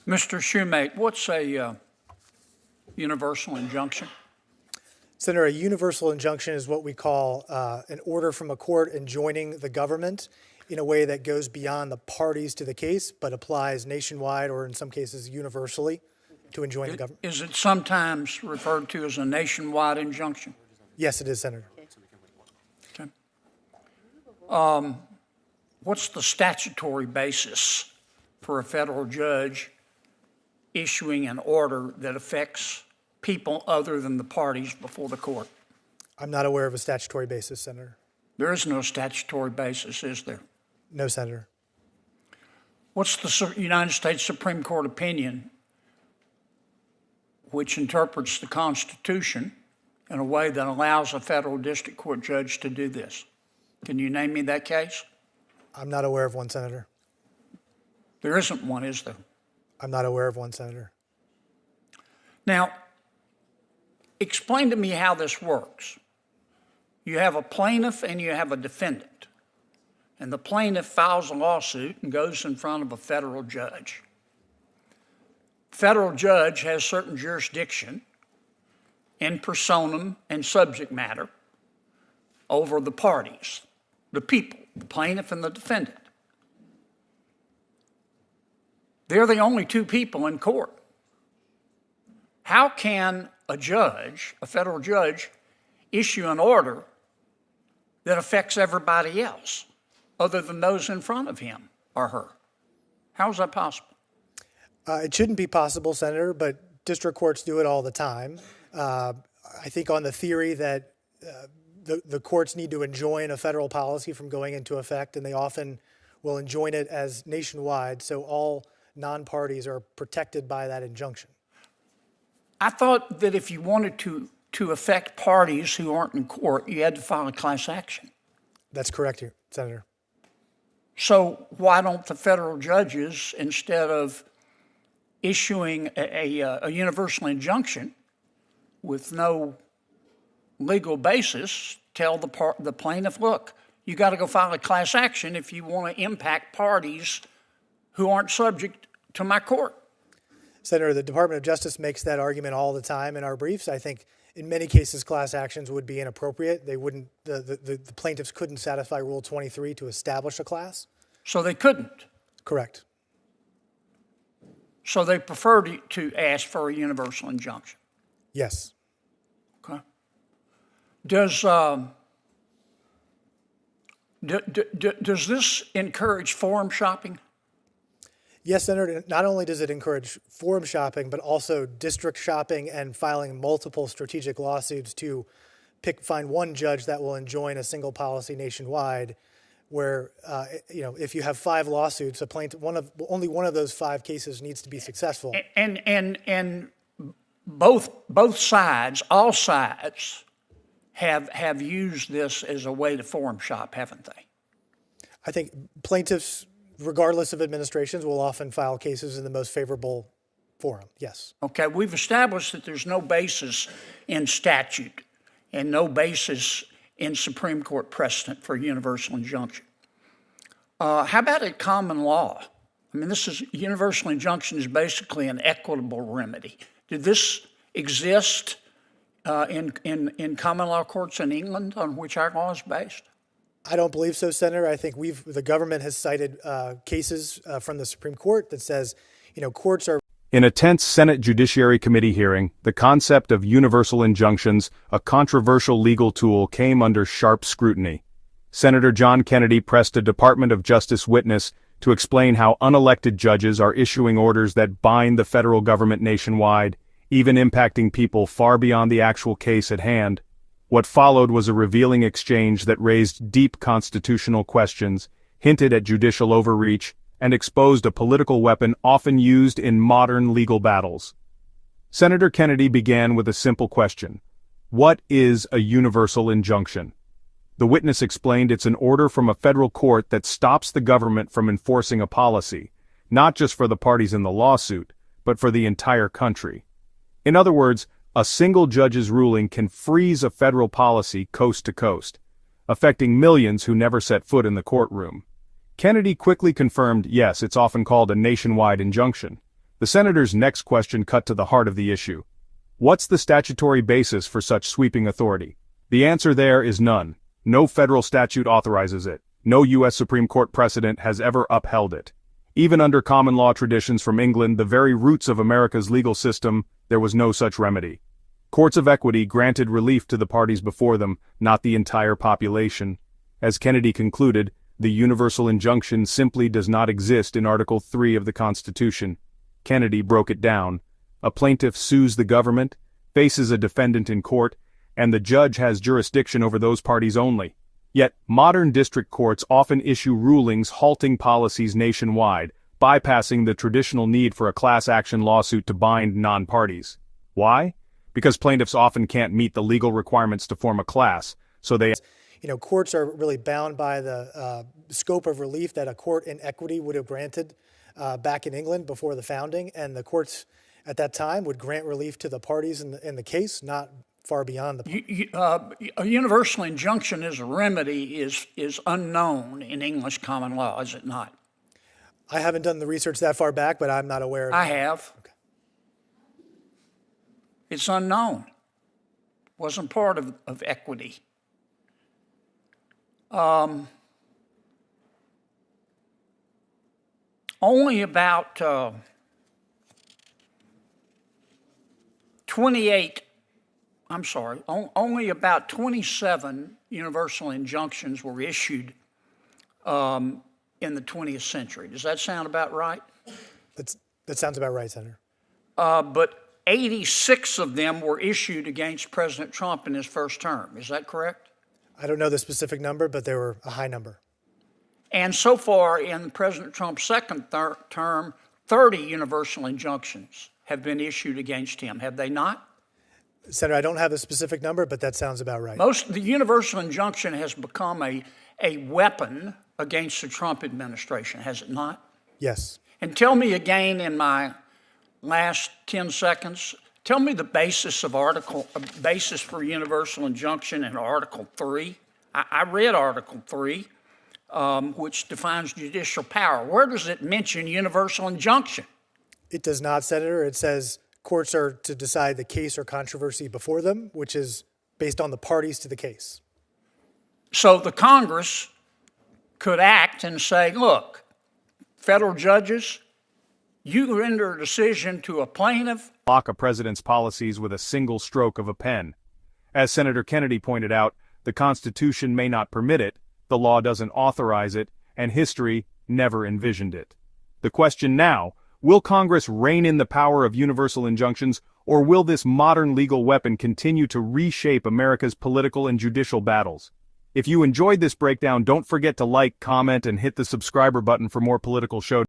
Mr. Shoemate, what's a universal injunction? Senator, a universal injunction is what we call an order from a court enjoining the government in a way that goes beyond the parties to the case, but applies nationwide or in some cases universally to enjoin the government. Is it sometimes referred to as a nationwide injunction? Yes, it is, Senator. Okay. What's the statutory basis for a federal judge issuing an order that affects people other than the parties before the court? I'm not aware of a statutory basis, Senator. There is no statutory basis, is there? No, Senator. What's the United States Supreme Court opinion which interprets the Constitution in a way that allows a federal district court judge to do this? Can you name me that case? I'm not aware of one, Senator. There isn't one, is there? I'm not aware of one, Senator. Now, explain to me how this works. You have a plaintiff and you have a defendant. And the plaintiff files a lawsuit and goes in front of a federal judge. Federal judge has certain jurisdiction in personam and subject matter over the parties, the people, the plaintiff and the defendant. They're the only two people in court. How can a judge, a federal judge, issue an order that affects everybody else other than those in front of him or her? How is that possible? It shouldn't be possible, Senator, but district courts do it all the time. I think on the theory that the courts need to enjoin a federal policy from going into effect, and they often will enjoin it as nationwide, so all non-parties are protected by that injunction. I thought that if you wanted to affect parties who aren't in court, you had to file a class action. That's correct, Senator. So why don't the federal judges, instead of issuing a universal injunction with no legal basis, tell the plaintiff, look, you got to go file a class action if you want to impact parties who aren't subject to my court? Senator, the Department of Justice makes that argument all the time in our briefs. I think in many cases class actions would be inappropriate. They wouldn't. The plaintiffs couldn't satisfy Rule 23 to establish a class. So they couldn't? Correct. So they preferred to ask for a universal injunction? Yes. Okay. Does this encourage forum shopping? Yes, Senator. Not only does it encourage forum shopping, but also district shopping and filing multiple strategic lawsuits to find one judge that will enjoin a single policy nationwide. Where if you have 5 lawsuits, a plaintiff, only one of those 5 cases needs to be successful. And both sides, all sides, have used this as a way to forum shop, haven't they? I think plaintiffs, regardless of administrations, will often file cases in the most favorable forum, yes. Okay, we've established that there's no basis in statute and no basis in Supreme Court precedent for a universal injunction. How about in common law? I mean, universal injunction is basically an equitable remedy. Did this exist in common law courts in England on which our law is based? I don't believe so, Senator. I think the government has cited cases from the Supreme Court that says, courts are. In a tense Senate Judiciary Committee hearing, the concept of universal injunctions, a controversial legal tool, came under sharp scrutiny. Senator John Kennedy pressed a Department of Justice witness to explain how unelected judges are issuing orders that bind the federal government nationwide, even impacting people far beyond the actual case at hand. What followed was a revealing exchange that raised deep constitutional questions, hinted at judicial overreach, and exposed a political weapon often used in modern legal battles. Senator Kennedy began with a simple question: what is a universal injunction? The witness explained it's an order from a federal court that stops the government from enforcing a policy, not just for the parties in the lawsuit, but for the entire country. In other words, a single judge's ruling can freeze a federal policy coast to coast, affecting millions who never set foot in the courtroom. Kennedy quickly confirmed, yes, it's often called a nationwide injunction, The senator's next question cut to the heart of the issue. What's the statutory basis for such sweeping authority? The answer there is none. No federal statute authorizes it. No U.S. Supreme Court precedent has ever upheld it. Even under common law traditions from England, the very roots of America's legal system, there was no such remedy. Courts of equity granted relief to the parties before them, not the entire population. As Kennedy concluded, the universal injunction simply does not exist in Article 3 of the Constitution. Kennedy broke it down. A plaintiff sues the government, faces a defendant in court, and the judge has jurisdiction over those parties only. Yet, modern district courts often issue rulings halting policies nationwide, bypassing the traditional need for a class action lawsuit to bind non-parties. Why? Because plaintiffs often can't meet the legal requirements to form a class, so they... Courts are really bound by the scope of relief that a court in equity would have granted back in England before the founding, and the courts at that time would grant relief to the parties in the case, not far beyond the... A universal injunction as a remedy is unknown in English common law, is it not? I haven't done the research that far back, but I'm not aware of it. I have. Okay. It's unknown. Wasn't part of equity. Only about 27 universal injunctions were issued in the 20th century. Does that sound about right? That sounds about right, Senator. But 86 of them were issued against President Trump in his first term. Is that correct? I don't know the specific number, but they were a high number. And so far in President Trump's second term, 30 universal injunctions have been issued against him. Have they not? Senator, I don't have a specific number, but that sounds about right. The universal injunction has become a weapon against the Trump administration, has it not? Yes. And tell me again in my last 10 seconds, tell me the basis for universal injunction in Article 3. I read Article 3, which defines judicial power. Where does it mention universal injunction? It does not, Senator. It says courts are to decide the case or controversy before them, which is based on the parties to the case. So the Congress could act and say, look, federal judges, you render a decision to a plaintiff. Block a president's policies with a single stroke of a pen. As Senator Kennedy pointed out, the Constitution may not permit it, the law doesn't authorize it, and history never envisioned it. The question now, will Congress rein in the power of universal injunctions, or will this modern legal weapon continue to reshape America's political and judicial battles? If you enjoyed this breakdown, don't forget to like, comment, and hit the subscriber button for more political show.